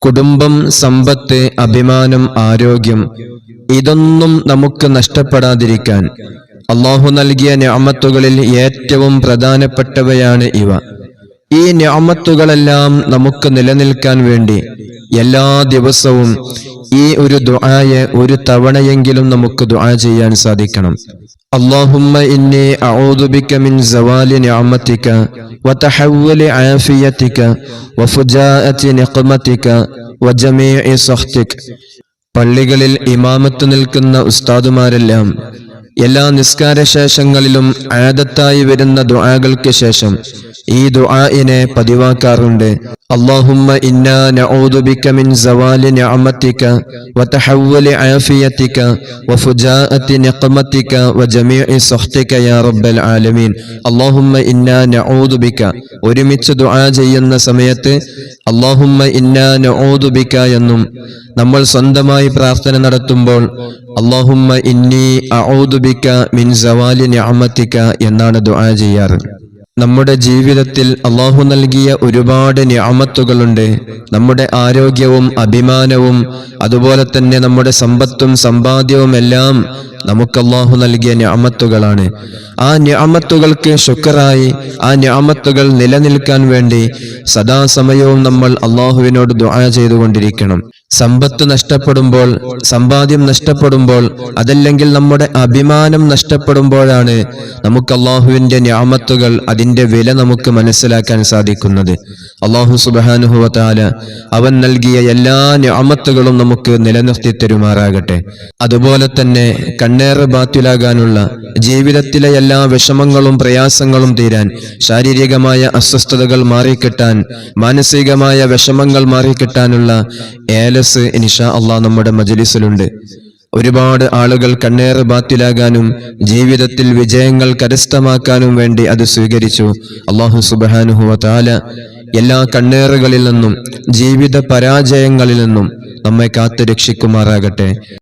കുടുംബം, സമ്പത്ത്, അഭിമാനം, ആരോഗ്യം ഇതൊന്നും നമുക്ക് നഷ്ടപ്പെടാതിരിക്കാൻ അല്ലാഹു നൽകിയ നിഅമത്തുകളിൽ ഏറ്റവും പ്രധാനപ്പെട്ടവയാണ് ഇവ. ഈ നിഅമത്തുകളെല്ലാം നമുക്ക് നിലനിൽക്കാൻ വേണ്ടി എല്ലാ ദിവസവും ഈ ഒരു ദുആയെ ഒരു തവണയെങ്കിലും നമുക്ക് ദുആ ചെയ്യാൻ സാധിക്കണം. അല്ലാഹുമ്മ ഇന്നി അഊദു ബിക മിൻ സവാലി നിഅമതിക വതഹവ്വുലി ആഫിയതിക വഫുജാഅതി നിഖ്മതിക വജമീഇ സഖ്തിക. പള്ളികളിൽ ഇമാമത്ത് നിൽക്കുന്ന ഉസ്താദുമാരെല്ലാം എല്ലാ നിസ്കാരശേഷങ്ങളിലും ആദത്തായി വരുന്ന ദുആകൾക്ക് ശേഷം ഈ ദുആഇനെ പതിവാക്കാറുണ്ട്. അല്ലാഹുമ്മ ഇന്നാ നഊദു ബിക മിൻ സവാലി നിഅമതിക വതഹവ്വുലി ആഫിയതിക വഫുജാഅതി നിഖ്മതിക വജമീഇ സഖ്തിക യാ റബ്ബൽ ആലമീൻ. അല്ലാഹുമ്മ ഇന്നാ നഊദു ബിക ഒരുമിച്ച് ദുആ ചെയ്യുന്ന സമയത്ത് അല്ലാഹുമ്മ ഇന്നാ നഊദു ബിക എന്നും, നമ്മൾ സ്വന്തമായി പ്രാർത്ഥന നടത്തുമ്പോൾ അല്ലാഹുമ്മ ഇന്നി അഊദു ബിക മിൻ സവാലി നിഅമതിക എന്നാണ് ദുആ ചെയ്യാറ്. നമ്മുടെ ജീവിതത്തിൽ അല്ലാഹു നൽകിയ ഒരുപാട് നിഅമത്തുകളുണ്ട്. നമ്മുടെ ആരോഗ്യവും അഭിമാനവും അതുപോലെ തന്നെ നമ്മുടെ സമ്പത്തും സമ്പാദ്യവും എല്ലാം നമുക്ക് അല്ലാഹു നൽകിയ നിഅമത്തുകളാണ്. ആ നിഅമത്തുകൾക്ക് ശുക്റായി ആ നിഅമത്തുകൾ നിലനിൽക്കാൻ വേണ്ടി സദാസമയവും നമ്മൾ അല്ലാഹുവിനോട് ദുആ ചെയ്തുകൊണ്ടിരിക്കണം. സമ്പത്ത് നഷ്ടപ്പെടുമ്പോൾ, സമ്പാദ്യം നഷ്ടപ്പെടുമ്പോൾ, അതല്ലെങ്കിൽ നമ്മുടെ അഭിമാനം നഷ്ടപ്പെടുമ്പോഴാണ് നമുക്ക് അല്ലാഹുവിന്റെ നിഅമത്തുകൾ, അതിന്റെ വില നമുക്ക് മനസ്സിലാക്കാൻ സാധിക്കുന്നത്. അല്ലാഹു സുബ്ഹാനഹു വ തആല അവൻ നൽകിയ എല്ലാ നിഅമത്തുകളും നമുക്ക് നിലനിർത്തി തരുമാറാകട്ടെ. അതുപോലെ തന്നെ കണ്ണേറ് ബാത്തിലാകാനുള്ള, ജീവിതത്തിലെ എല്ലാ വിഷമങ്ങളും പ്രയാസങ്ങളും തീരാൻ, ശാരീരികമായ അസ്വസ്ഥതകൾ മാറിക്കിട്ടാൻ, മാനസികമായ വിഷമങ്ങൾ മാറിക്കിട്ടാനുള്ള ഏലസ് ഇൻഷാ അല്ലാഹ് നമ്മുടെ മജ്ലിസിലുണ്ട്. ഒരുപാട് ആളുകൾ കണ്ണേറ് ബാത്തിലാകാനും ജീവിതത്തിൽ വിജയങ്ങൾ കരസ്ഥമാക്കാനും വേണ്ടി അത് സ്വീകരിച്ചു. അല്ലാഹു സുബ്ഹാനഹു വ തആല എല്ലാ കണ്ണേറുകളിൽ നിന്നും ജീവിത പരാജയങ്ങളിൽ നിന്നും നമ്മെ കാത്തു രക്ഷിക്കുമാറാകട്ടെ.